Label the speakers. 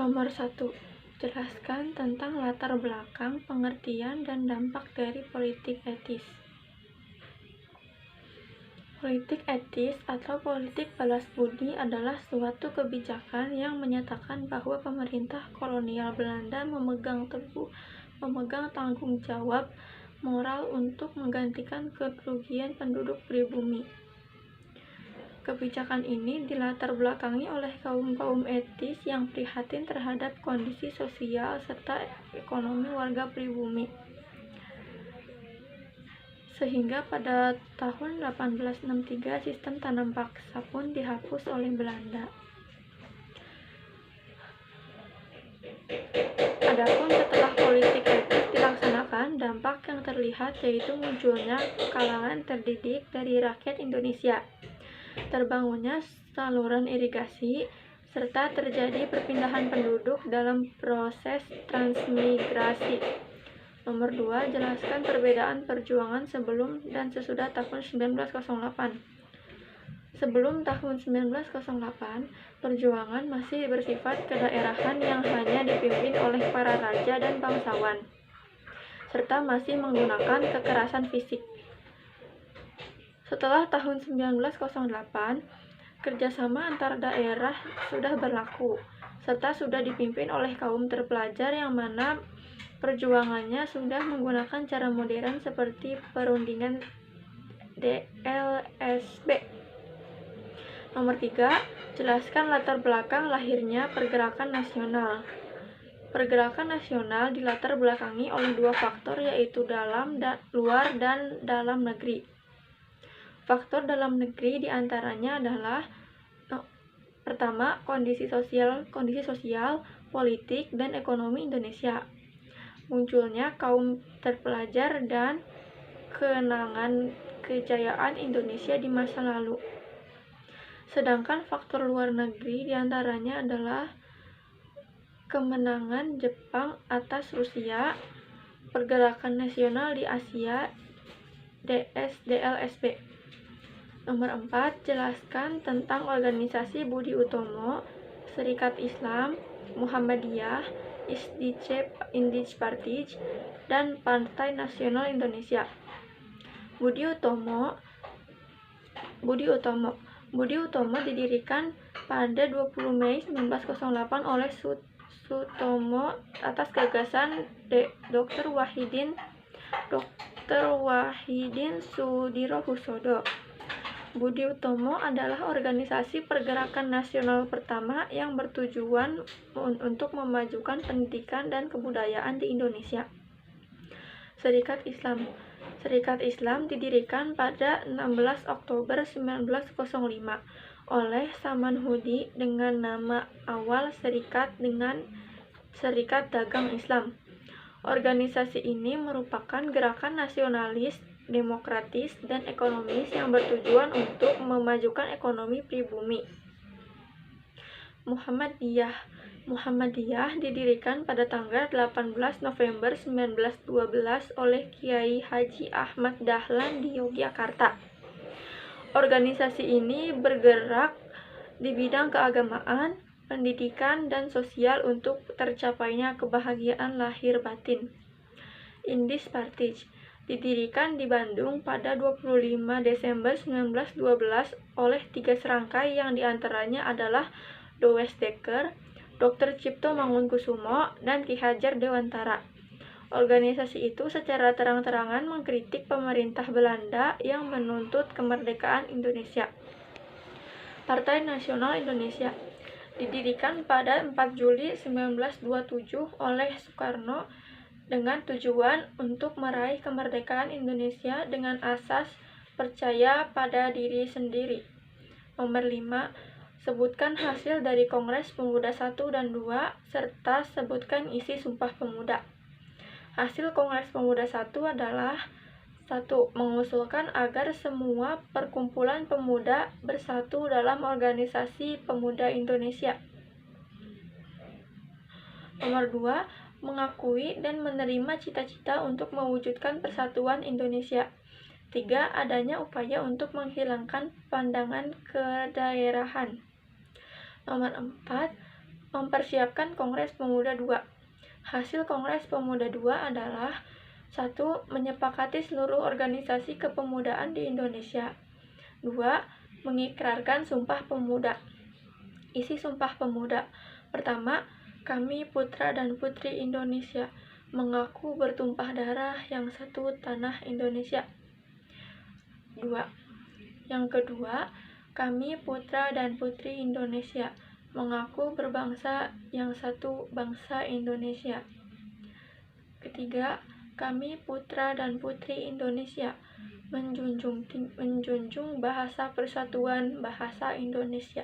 Speaker 1: Nomor 1. Jelaskan tentang latar belakang, pengertian, dan dampak dari politik etis. Politik etis atau politik balas budi adalah suatu kebijakan yang menyatakan bahwa pemerintah kolonial Belanda memegang tanggung jawab moral untuk menggantikan kerugian penduduk pribumi. Kebijakan ini dilatar belakangi oleh kaum etis yang prihatin terhadap kondisi sosial serta ekonomi warga pribumi. Sehingga pada tahun 1863 sistem tanam paksa pun dihapus oleh Belanda. Adapun setelah politik etis dilaksanakan, dampak yang terlihat yaitu munculnya kalangan terdidik dari rakyat Indonesia, terbangunnya saluran irigasi, serta terjadi perpindahan penduduk dalam proses transmigrasi. Nomor 2. Jelaskan perbedaan perjuangan sebelum dan sesudah tahun 1908. Sebelum tahun 1908, perjuangan masih bersifat kedaerahan yang hanya dipimpin oleh para raja dan bangsawan, serta masih menggunakan kekerasan fisik. Setelah tahun 1908, kerjasama antar daerah sudah berlaku, serta sudah dipimpin oleh kaum terpelajar yang mana perjuangannya sudah menggunakan cara modern seperti perundingan DLSB. Nomor 3. Jelaskan latar belakang lahirnya pergerakan nasional. Pergerakan nasional dilatar belakangi oleh dua faktor, yaitu luar dan dalam negeri. Faktor dalam negeri diantaranya adalah pertama, kondisi sosial, politik, dan ekonomi Indonesia. Munculnya kaum terpelajar dan kenangan kejayaan Indonesia di masa lalu. Sedangkan faktor luar negeri diantaranya adalah kemenangan Jepang atas Rusia, pergerakan nasional di Asia, DLSB. Nomor 4. Jelaskan tentang organisasi Budi Utomo, Serikat Islam, Muhammadiyah, Indisch Partij, dan Partai Nasional Indonesia. Budi Utomo didirikan pada 20 Mei 1908 oleh Sutomo atas gagasan Dr. Wahidin Sudirohusodo. Budi Utomo adalah organisasi pergerakan nasional pertama yang bertujuan untuk memajukan pendidikan dan kebudayaan di Indonesia. Serikat Islam didirikan pada 16 Oktober 1905 oleh Samanhudi dengan nama awal serikat dengan Serikat Dagang Islam. Organisasi ini merupakan gerakan nasionalis, demokratis, dan ekonomis yang bertujuan untuk memajukan ekonomi pribumi. Muhammadiyah didirikan pada tanggal 18 November 1912 oleh Kiai Haji Ahmad Dahlan di Yogyakarta. Organisasi ini bergerak di bidang keagamaan, pendidikan, dan sosial untuk tercapainya kebahagiaan lahir batin. Indisch Partij didirikan di Bandung pada 25 Desember 1912 oleh 3 serangkai yang diantaranya adalah Douwes Dekker, Dr. Cipto Mangunkusumo, dan Ki Hajar Dewantara. Organisasi itu secara terang-terangan mengkritik pemerintah Belanda yang menuntut kemerdekaan Indonesia. Partai Nasional Indonesia didirikan pada 4 Juli 1927 oleh Soekarno dengan tujuan untuk meraih kemerdekaan Indonesia dengan asas percaya pada diri sendiri. Nomor 5. Sebutkan hasil dari Kongres Pemuda 1 dan 2, serta sebutkan isi Sumpah Pemuda. Hasil Kongres Pemuda 1 adalah 1. Mengusulkan agar semua perkumpulan pemuda bersatu dalam organisasi pemuda Indonesia. Nomor 2. Mengakui dan menerima cita-cita untuk mewujudkan persatuan Indonesia. 3. Adanya upaya untuk menghilangkan pandangan kedaerahan. Nomor 4. Mempersiapkan Kongres Pemuda II. Hasil Kongres Pemuda II adalah 1. Menyepakati seluruh organisasi kepemudaan di Indonesia. 2. Mengikrarkan Sumpah Pemuda. Isi Sumpah Pemuda. Pertama, kami putra dan putri Indonesia mengaku bertumpah darah yang satu tanah Indonesia. 2. Yang kedua, kami putra dan putri Indonesia mengaku berbangsa yang satu bangsa Indonesia. Ketiga, kami putra dan putri Indonesia menjunjung bahasa persatuan bahasa Indonesia.